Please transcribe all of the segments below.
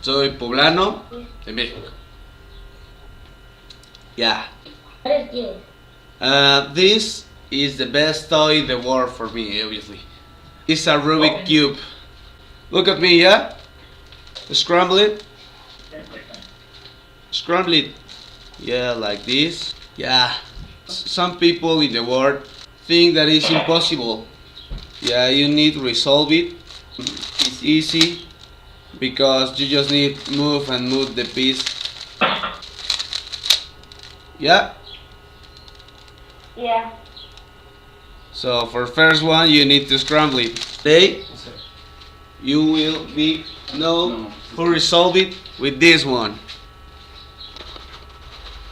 Soy poblano de México. Yeah. What is this? This is the best toy in the world for me, obviously. It's a Rubik cube. Look at me, yeah? Scramble it. Scramble it. Yeah, like this. Yeah. Some people in the world think that it's impossible. Yeah, you need to resolve it. It's easy because you just need move and move the piece. Yeah. Yeah. So for first one, you need to scramble it. Today, you will be know who resolve it with this one.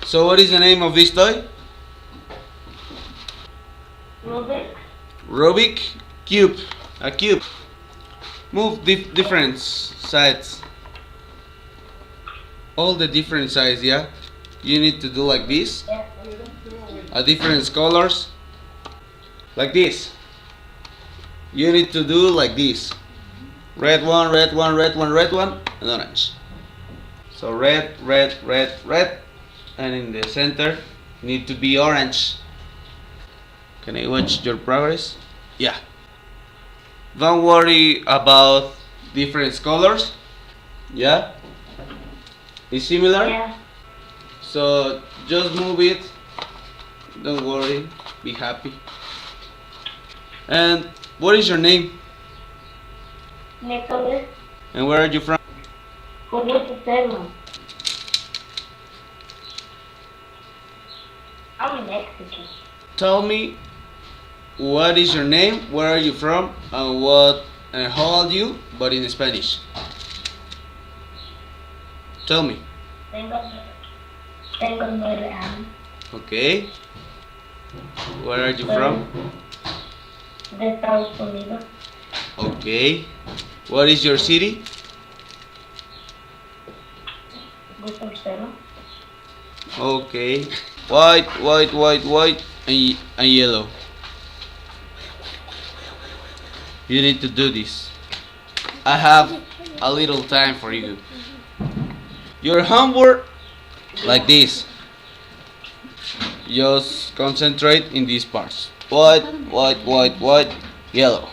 So what is the name of this toy? Rubik. Rubik cube. A cube. Move different sides. All the different sides, yeah? You need to do like this. Yeah. A different colors. Like this. You need to do like this. Red one, red one, red one, red one, and orange. So red, red, red, red. And in the center, need to be orange. Can I watch your progress? Yeah. Don't worry about different colors. Yeah. It's similar. Yeah. So just move it. Don't worry. Be happy. And what is your name? Nicholas. And where are you from? Rubik. I'm in Mexico. Tell me what is your name, where are you from, and what and how old are you, but in Spanish. Tell me. Tengo 9 años. Okay. Where are you from? De Estados Unidos. Okay. What is your city? Gusto. Okay. White, white, white, white, and yellow. You need to do this. I have a little time for you. Your homework, like this. Just concentrate in these parts. White, white, white, white, yellow.